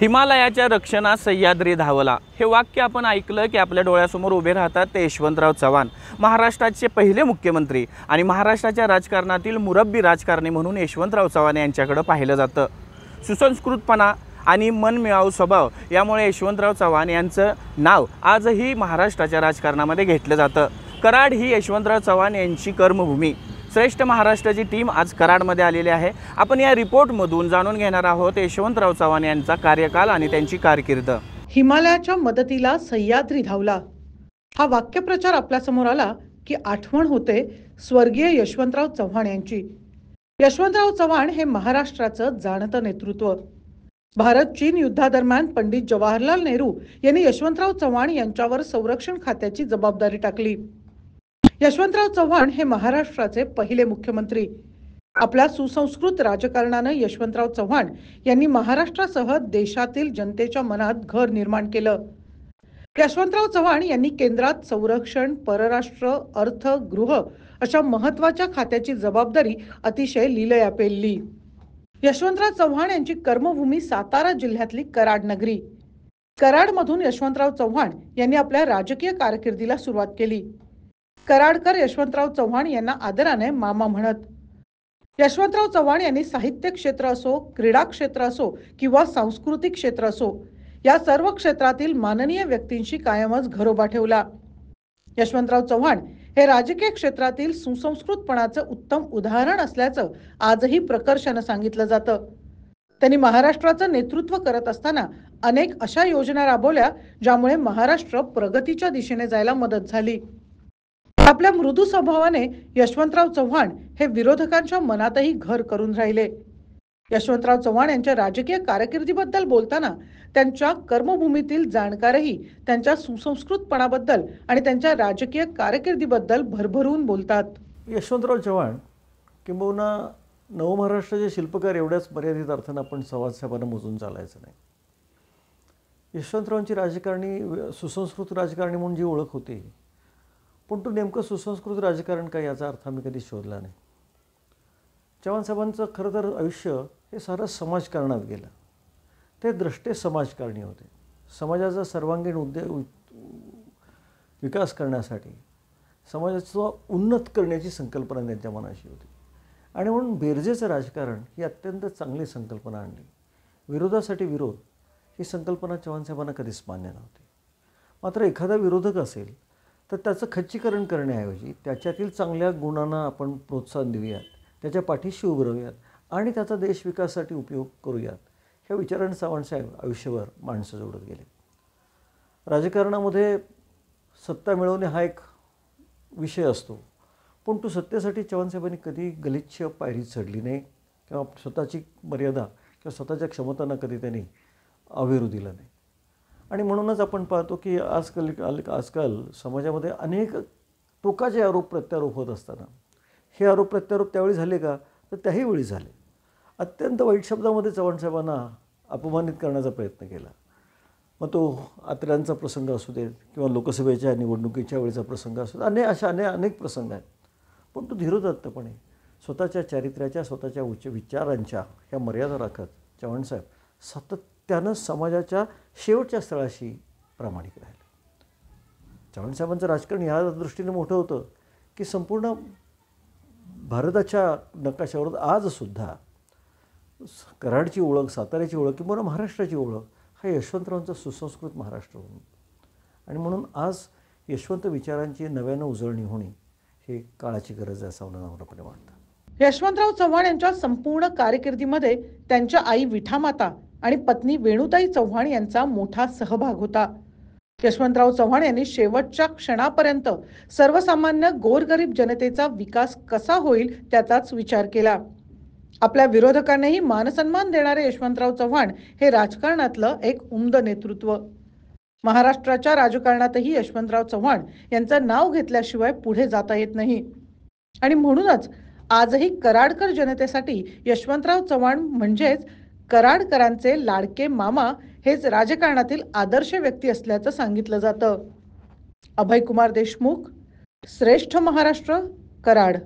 हिमालयाच्या रक्षणात सह्याद्री धावला हे वाक्य आपण ऐकलं की आपल्या डोळ्यासमोर उभे राहतात ते यशवंतराव चव्हाण, महाराष्ट्राचे पहिले मुख्यमंत्री आणि महाराष्ट्राच्या राजकारणातील मुरब्बी राजकारणी म्हणून यशवंतराव चव्हाण यांच्याकडे पाहिलं जातं। सुसंस्कृतपणा आणि मनमिळाऊ स्वभाव यामुळे यशवंतराव चव्हाण यांचं नाव आजही महाराष्ट्राच्या राजकारणामध्ये घेतलं जातं। कराड ही यशवंतराव चव्हाण यांची कर्मभूमी। श्रेष्ठ महाराष्ट्राची टीम आज कराडमध्ये आलेली आहे। आपण या रिपोर्टमधून जाणून घेणार आहोत यशवंतराव चव्हाण यांचा कार्यकाल आणि त्यांची कारकीर्द। हिमालयाच्या मदतीला सह्याद्री धावला हा वाक्यप्रचार आपल्या समोर आला की आठवण होते स्वर्गीय यशवंतराव चव्हाण यांची। यशवंतराव चव्हाण हे महाराष्ट्राचं जाणतं नेतृत्व। भारत चीन युद्धादरम्यान पंडित जवाहरलाल नेहरू यांनी यशवंतराव चव्हाण यांच्यावर संरक्षण खात्याची जबाबदारी टाकली। यशवंतराव चव्हाण हे महाराष्ट्राचे पहिले मुख्यमंत्री। आपल्या सुसंस्कृत राजकारणाने यशवंतराव चव्हाण यांनी महाराष्ट्रासह देशातील जनतेच्या मनात घर निर्माण केलं। यशवंतराव चव्हाण यांनी केंद्रात संरक्षण, परराष्ट्र, अर्थ, गृह अशा महत्त्वाच्या खात्याची जबाबदारी अतिशय लीलया पेलली। यशवंतराव चव्हाण यांची कर्मभूमी सातारा जिल्ह्यातली कराड नगरी। कराडमधून यशवंतराव चव्हाण यांनी आपल्या राजकीय कारकिर्दीला सुरुवात केली। कराडकर यशवंतराव चव्हाण यांना आदराने मामा म्हणत। यशवंतराव चव्हाण यांनी साहित्य क्षेत्र असो, क्रीडा क्षेत्र असो किंवा सांस्कृतिक क्षेत्र असो, या सर्व क्षेत्रातील माननीय व्यक्तींशी कायमच घरोबा ठेवला। यशवंतराव चव्हाण हे राजकीय क्षेत्रातील सुसंस्कृतपणाचं उत्तम उदाहरण असल्याचं आजही प्रकर्षाने सांगितलं जातं। त्यांनी महाराष्ट्राचं नेतृत्व करत असताना अनेक अशा योजना राबवल्या ज्यामुळे महाराष्ट्र प्रगतीच्या दिशेने जायला मदत झाली। आपल्या मृदू स्वभावाने यशवंतराव चव्हाण हे विरोधकांच्या मनातही घर करून राहिले। यशवंतराव चव्हाण यांच्या राजकीय कारकिर्दीबद्दल बोलताना त्यांच्या कर्मभूमीतील जाणकारही त्यांच्या सुसंस्कृतपणाबद्दल आणि त्यांच्या राजकीय कारकिर्दीबद्दल भरभरून बोलतात। यशवंतराव चव्हाण किंबहुना नवमहाराष्ट्राचे शिल्पकार एवढ्याच मर्यादित अर्थानं आपण संवादसाहेबांना मोजून चालायचं नाही। यशवंतरावांची राजकारणी सुसंस्कृत राजकारणी म्हणून जी ओळख होती, पण तो नेमकं सुसंस्कृत राजकारण काय याचा अर्थ आम्ही कधी शोधला नाही। चव्हाणसाहेबांचं खरं तर आयुष्य हे सारं समाजकारणात गेलं। ते द्रष्टे समाजकारणी होते। समाजाचा सर्वांगीण विकास करण्यासाठी समाजाचा उन्नत करण्याची संकल्पना त्यांच्या मनाशी होती आणि म्हणून बेरजेचं राजकारण ही अत्यंत चांगली संकल्पना आणली। विरोधासाठी विरोध ही संकल्पना चव्हाणसाहेबांना कधीच मान्य नव्हती। मात्र एखादा विरोधक असेल तर त्याचं खच्चीकरण करण्याऐवजी त्याच्यातील चांगल्या गुणांना आपण प्रोत्साहन देऊयात, त्याच्या पाठीशी उभं राहूयात आणि त्याचा देश विकासासाठी उपयोग करूयात, ह्या विचाराने चव्हाणसाहेब आयुष्यभर माणसं जोडत गेले। राजकारणामध्ये सत्ता मिळवणे हा एक विषय असतो, पण तो सत्तेसाठी चव्हाणसाहेबांनी कधी गलिच्छ पायरी चढली नाही किंवा स्वतःची मर्यादा किंवा स्वतःच्या क्षमतांना कधी त्यांनी अवेरू दिला नाही। आणि म्हणूनच आपण पाहतो की आजकाल समाजामध्ये अनेक टोकाचे आरोप प्रत्यारोप होत असताना हे आरोप प्रत्यारोप त्यावेळी झाले का, तर त्याही वेळी झाले। अत्यंत वाईट शब्दामध्ये चव्हाणसाहेबांना अपमानित करण्याचा प्रयत्न केला। मग तो आत्र्यांचा प्रसंग असू दे किंवा लोकसभेच्या निवडणुकीच्या वेळेचा प्रसंग असू दे, अनेक प्रसंग आहेत। पण तो धीरोदात्तपणे स्वतःच्या चारित्र्याच्या, स्वतःच्या उच्च विचारांच्या ह्या मर्यादा राखत चव्हाणसाहेब सातत्यानं समाजाच्या शेवटच्या स्थळाशी प्रामाणिक राहिले। चव्हाणसाहेबांचं राजकारण ह्या दृष्टीने मोठं होतं की संपूर्ण भारताच्या नकाशावर आजसुद्धा कराडची ओळख, साताऱ्याची ओळख किंवा महाराष्ट्राची ओळख हा यशवंतरावांचा सुसंस्कृत महाराष्ट्र होऊन आणि म्हणून आज यशवंत विचारांची नव्यानं उजळणी होणे हे काळाची गरज आहे असं मला नम्रपणे वाटतं। यशवंतराव चव्हाण यांच्या संपूर्ण कारकिर्दीमध्ये त्यांच्या आई विठामाता आणि पत्नी वेणुताई चव्हाण यांचा मोठा सहभाग होता। यशवंतराव चव्हाण यांनी शेवटच्या क्षणापर्यंत सर्वसामान्य गोरगरीब जनतेचा विकास कसा होईल त्याचाच विचार केला। आपल्या विरोधकांनाही मानसन्मान देणारे यशवंतराव चव्हाण हे राजकारणातलं एक उमद नेतृत्व। महाराष्ट्राच्या राजकारणातही यशवंतराव चव्हाण यांचं नाव घेतल्याशिवाय पुढे जाता येत नाही आणि म्हणूनच आजही कराडकर जनतेसाठी यशवंतराव चव्हाण म्हणजेच कराडकरांचे लाडके मामा हेच राजकारणातील आदर्श व्यक्ती असल्याचं सांगितलं जातं। अभयकुमार देशमुख, श्रेष्ठ महाराष्ट्र, कराड।